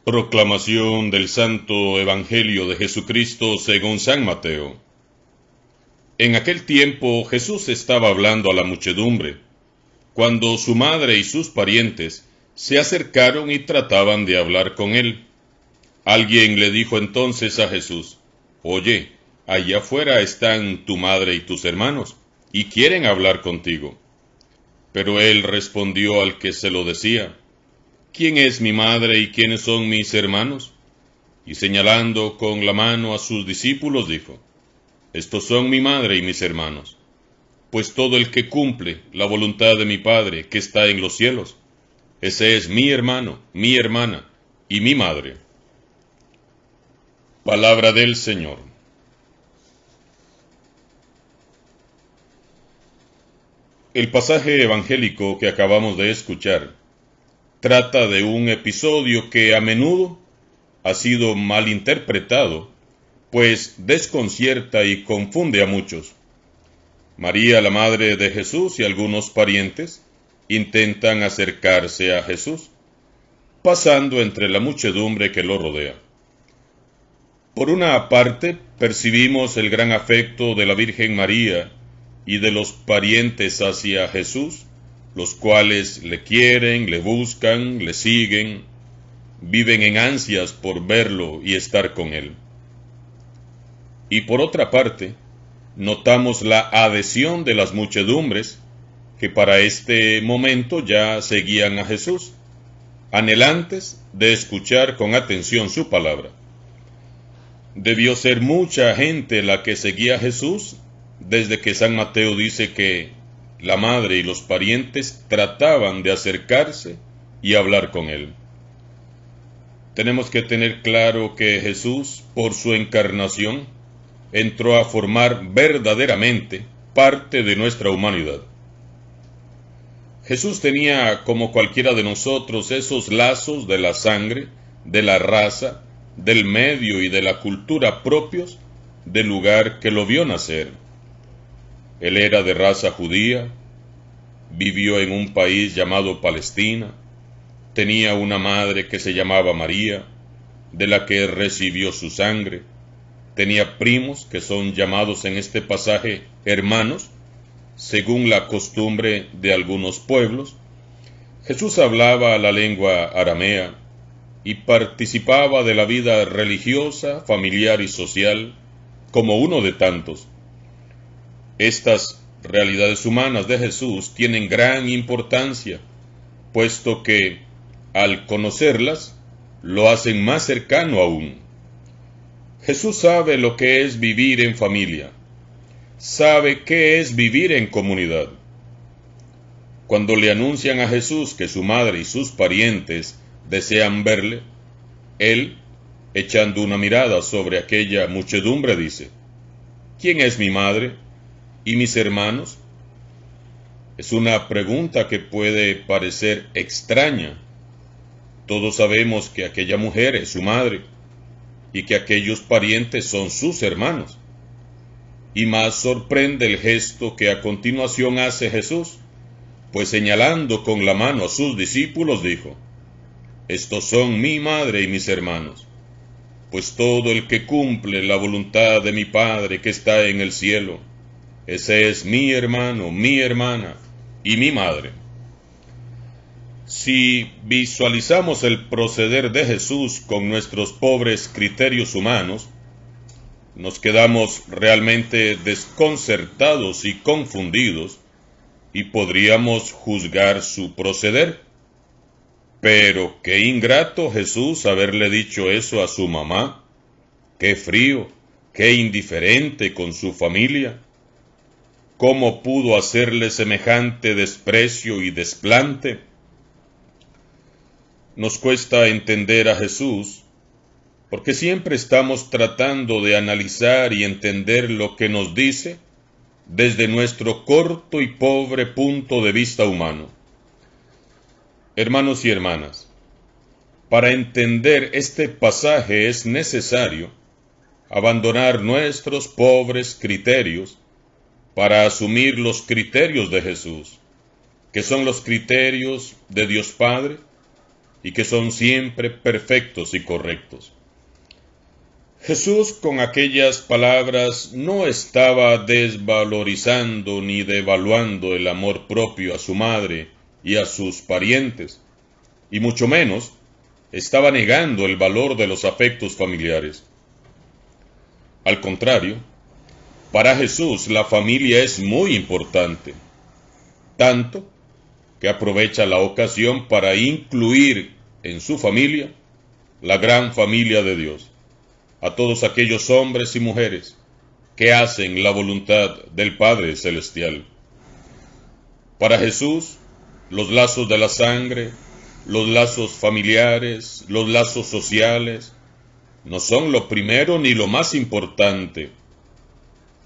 Proclamación del Santo Evangelio de Jesucristo según San Mateo. En aquel tiempo Jesús estaba hablando a la muchedumbre, cuando su madre y sus parientes se acercaron y trataban de hablar con él. Alguien le dijo entonces a Jesús: «Oye, allá afuera están tu madre y tus hermanos, y quieren hablar contigo». Pero él respondió al que se lo decía: «¿Quién es mi madre y quiénes son mis hermanos?». Y señalando con la mano a sus discípulos dijo: «Estos son mi madre y mis hermanos. Pues todo el que cumple la voluntad de mi Padre que está en los cielos, ese es mi hermano, mi hermana y mi madre». Palabra del Señor. El pasaje evangélico que acabamos de escuchar trata de un episodio que a menudo ha sido malinterpretado, pues desconcierta y confunde a muchos. María, la madre de Jesús, y algunos parientes intentan acercarse a Jesús, pasando entre la muchedumbre que lo rodea. Por una parte, percibimos el gran afecto de la Virgen María y de los parientes hacia Jesús, los cuales le quieren, le buscan, le siguen, viven en ansias por verlo y estar con él. Y por otra parte, notamos la adhesión de las muchedumbres que para este momento ya seguían a Jesús, anhelantes de escuchar con atención su palabra. Debió ser mucha gente la que seguía a Jesús, desde que San Mateo dice que la madre y los parientes trataban de acercarse y hablar con él. Tenemos que tener claro que Jesús, por su encarnación, entró a formar verdaderamente parte de nuestra humanidad. Jesús tenía, como cualquiera de nosotros, esos lazos de la sangre, de la raza, del medio y de la cultura propios del lugar que lo vio nacer. Él era de raza judía, vivió en un país llamado Palestina, tenía una madre que se llamaba María, de la que recibió su sangre, tenía primos que son llamados en este pasaje hermanos, según la costumbre de algunos pueblos. Jesús hablaba la lengua aramea y participaba de la vida religiosa, familiar y social como uno de tantos. Estas realidades humanas de Jesús tienen gran importancia, puesto que, al conocerlas, lo hacen más cercano aún. Jesús sabe lo que es vivir en familia, sabe qué es vivir en comunidad. Cuando le anuncian a Jesús que su madre y sus parientes desean verle, él, echando una mirada sobre aquella muchedumbre, dice: «¿Quién es mi madre y mis hermanos?». Es una pregunta que puede parecer extraña. Todos sabemos que aquella mujer es su madre y que aquellos parientes son sus hermanos. Y más sorprende el gesto que a continuación hace Jesús, pues señalando con la mano a sus discípulos dijo: «Estos son mi madre y mis hermanos, pues todo el que cumple la voluntad de mi Padre que está en el cielo, ese es mi hermano, mi hermana y mi madre». Si visualizamos el proceder de Jesús con nuestros pobres criterios humanos, nos quedamos realmente desconcertados y confundidos, y podríamos juzgar su proceder. Pero qué ingrato Jesús haberle dicho eso a su mamá, qué frío, qué indiferente con su familia. ¿Cómo pudo hacerle semejante desprecio y desplante? Nos cuesta entender a Jesús, porque siempre estamos tratando de analizar y entender lo que nos dice desde nuestro corto y pobre punto de vista humano. Hermanos y hermanas, para entender este pasaje es necesario abandonar nuestros pobres criterios para asumir los criterios de Jesús, que son los criterios de Dios Padre, y que son siempre perfectos y correctos. Jesús con aquellas palabras no estaba desvalorizando ni devaluando el amor propio a su madre y a sus parientes, y mucho menos estaba negando el valor de los afectos familiares. Al contrario, para Jesús la familia es muy importante, tanto que aprovecha la ocasión para incluir en su familia la gran familia de Dios, a todos aquellos hombres y mujeres que hacen la voluntad del Padre Celestial. Para Jesús, los lazos de la sangre, los lazos familiares, los lazos sociales, no son lo primero ni lo más importante.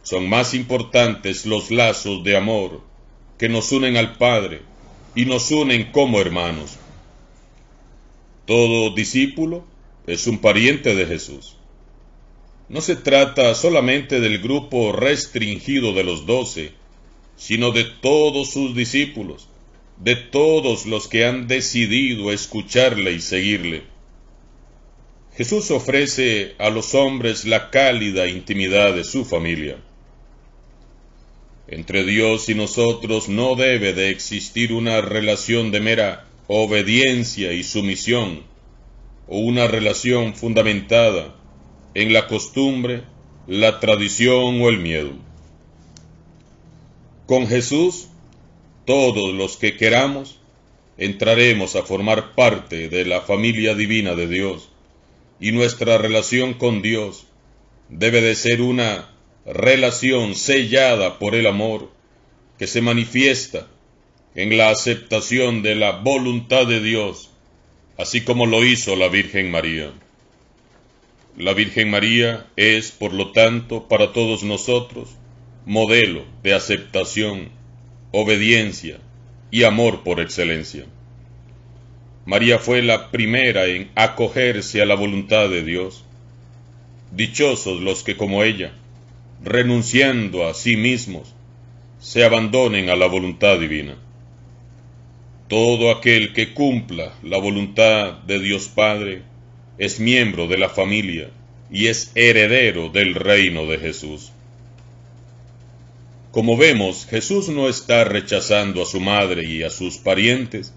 Son más importantes los lazos de amor que nos unen al Padre y nos unen como hermanos. Todo discípulo es un pariente de Jesús. No se trata solamente del grupo restringido de los 12, sino de todos sus discípulos, de todos los que han decidido escucharle y seguirle. Jesús ofrece a los hombres la cálida intimidad de su familia. Entre Dios y nosotros no debe de existir una relación de mera obediencia y sumisión, o una relación fundamentada en la costumbre, la tradición o el miedo. Con Jesús, todos los que queramos, entraremos a formar parte de la familia divina de Dios, y nuestra relación con Dios debe de ser una relación sellada por el amor que se manifiesta en la aceptación de la voluntad de Dios, así como lo hizo la Virgen María. La Virgen María es, por lo tanto, para todos nosotros, modelo de aceptación, obediencia y amor por excelencia. María fue la primera en acogerse a la voluntad de Dios. Dichosos los que, como ella, renunciando a sí mismos, se abandonen a la voluntad divina. Todo aquel que cumpla la voluntad de Dios Padre es miembro de la familia y es heredero del reino de Jesús. Como vemos, Jesús no está rechazando a su madre y a sus parientes,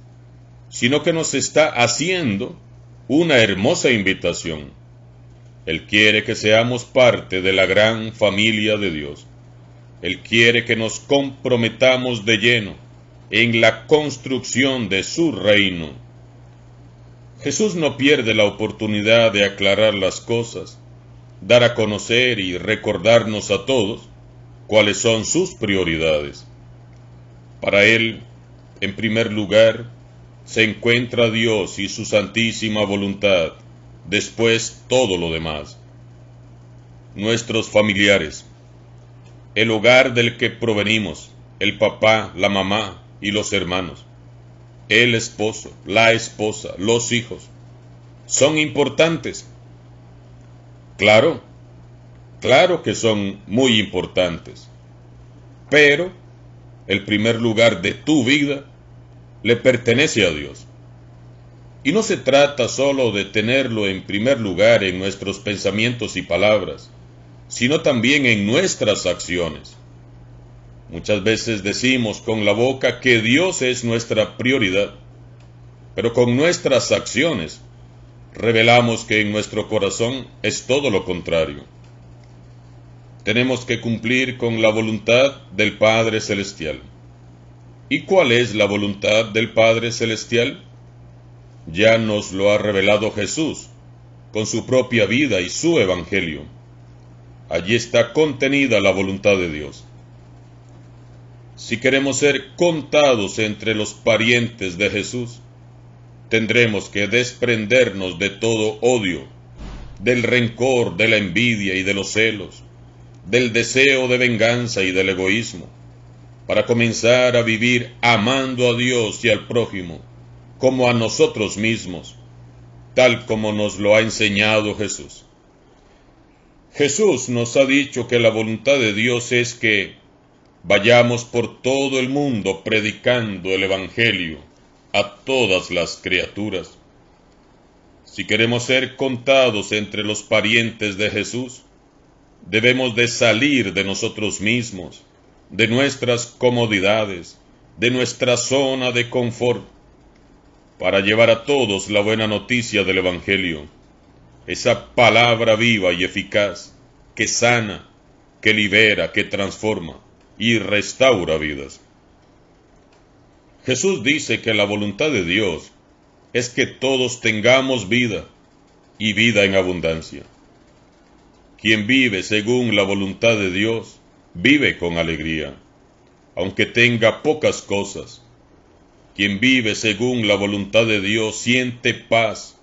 sino que nos está haciendo una hermosa invitación. Él quiere que seamos parte de la gran familia de Dios. Él quiere que nos comprometamos de lleno en la construcción de su reino. Jesús no pierde la oportunidad de aclarar las cosas, dar a conocer y recordarnos a todos cuáles son sus prioridades. Para Él, en primer lugar, se encuentra Dios y su santísima voluntad, después todo lo demás. Nuestros familiares, el hogar del que provenimos, el papá, la mamá y los hermanos, el esposo, la esposa, los hijos, son importantes. Claro que son muy importantes, pero el primer lugar de tu vida le pertenece a Dios. Y no se trata solo de tenerlo en primer lugar en nuestros pensamientos y palabras, sino también en nuestras acciones. Muchas veces decimos con la boca que Dios es nuestra prioridad, pero con nuestras acciones revelamos que en nuestro corazón es todo lo contrario. Tenemos que cumplir con la voluntad del Padre Celestial. ¿Y cuál es la voluntad del Padre Celestial? Ya nos lo ha revelado Jesús con su propia vida y su evangelio. Allí está contenida la voluntad de Dios. Si queremos ser contados entre los parientes de Jesús, tendremos que desprendernos de todo odio, del rencor, de la envidia y de los celos, del deseo de venganza y del egoísmo, para comenzar a vivir amando a Dios y al prójimo como a nosotros mismos, tal como nos lo ha enseñado Jesús. Jesús nos ha dicho que la voluntad de Dios es que vayamos por todo el mundo predicando el Evangelio a todas las criaturas, Si queremos ser contados entre los parientes de Jesús, debemos de salir de nosotros mismos, de nuestras comodidades, de nuestra zona de confort, para llevar a todos la buena noticia del Evangelio, esa palabra viva y eficaz que sana, que libera, que transforma y restaura vidas. Jesús dice que la voluntad de Dios es que todos tengamos vida y vida en abundancia. Quien vive según la voluntad de Dios, vive con alegría, aunque tenga pocas cosas. Quien vive según la voluntad de Dios siente paz,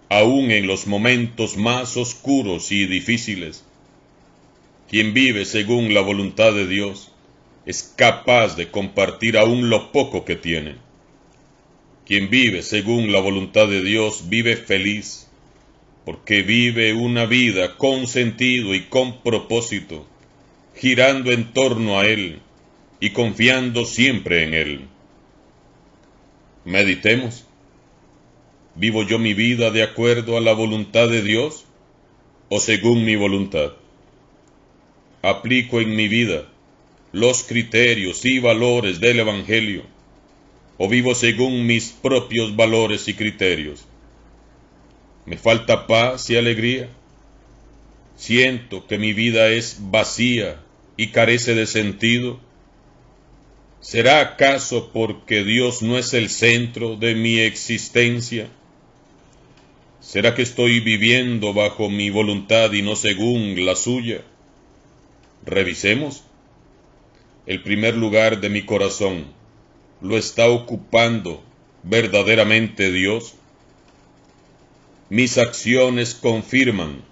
aun en los momentos más oscuros y difíciles. Quien vive según la voluntad de Dios es capaz de compartir aún lo poco que tiene. Quien vive según la voluntad de Dios vive feliz, porque vive una vida con sentido y con propósito, girando en torno a Él y confiando siempre en Él. Meditemos. ¿Vivo yo mi vida de acuerdo a la voluntad de Dios o según mi voluntad? ¿Aplico en mi vida los criterios y valores del Evangelio o vivo según mis propios valores y criterios? ¿Me falta paz y alegría? ¿Siento que mi vida es vacía y carece de sentido? ¿Será acaso porque Dios no es el centro de mi existencia? ¿Será que estoy viviendo bajo mi voluntad y no según la suya? Revisemos. El primer lugar de mi corazón, ¿lo está ocupando verdaderamente Dios? Mis acciones confirman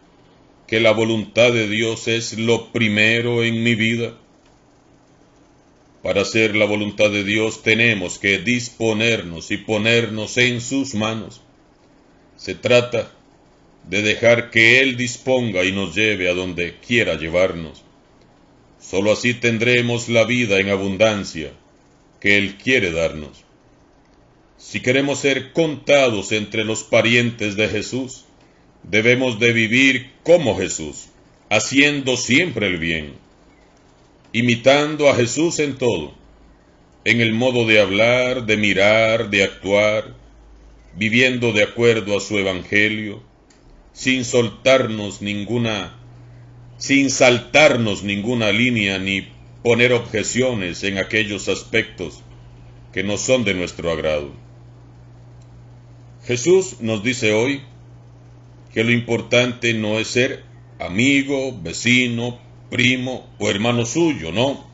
que la voluntad de Dios es lo primero en mi vida. Para hacer la voluntad de Dios tenemos que disponernos y ponernos en sus manos. Se trata de dejar que Él disponga y nos lleve a donde quiera llevarnos. Solo así tendremos la vida en abundancia que Él quiere darnos. Si queremos ser contados entre los parientes de Jesús, debemos de vivir como Jesús, haciendo siempre el bien, imitando a Jesús en todo, en el modo de hablar, de mirar, de actuar, viviendo de acuerdo a su evangelio, sin saltarnos ninguna línea ni poner objeciones en aquellos aspectos que no son de nuestro agrado. Jesús nos dice hoy que lo importante no es ser amigo, vecino, primo o hermano suyo, no.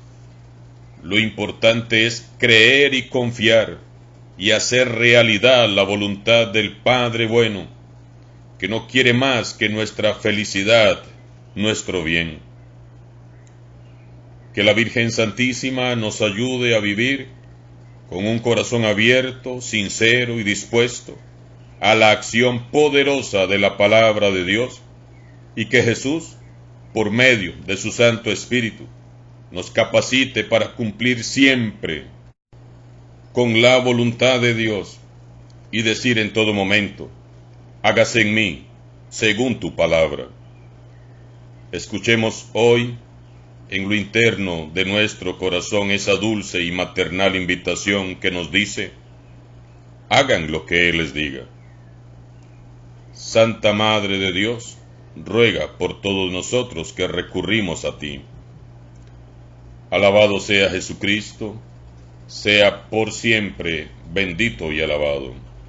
Lo importante es creer y confiar y hacer realidad la voluntad del Padre bueno, que no quiere más que nuestra felicidad, nuestro bien. Que la Virgen Santísima nos ayude a vivir con un corazón abierto, sincero y dispuesto a la acción poderosa de la palabra de Dios, y que Jesús, por medio de su Santo Espíritu, nos capacite para cumplir siempre con la voluntad de Dios y decir en todo momento: hágase en mí según tu palabra. Escuchemos hoy en lo interno de nuestro corazón esa dulce y maternal invitación que nos dice: hagan lo que Él les diga. Santa Madre de Dios, ruega por todos nosotros que recurrimos a ti. Alabado sea Jesucristo, sea por siempre bendito y alabado.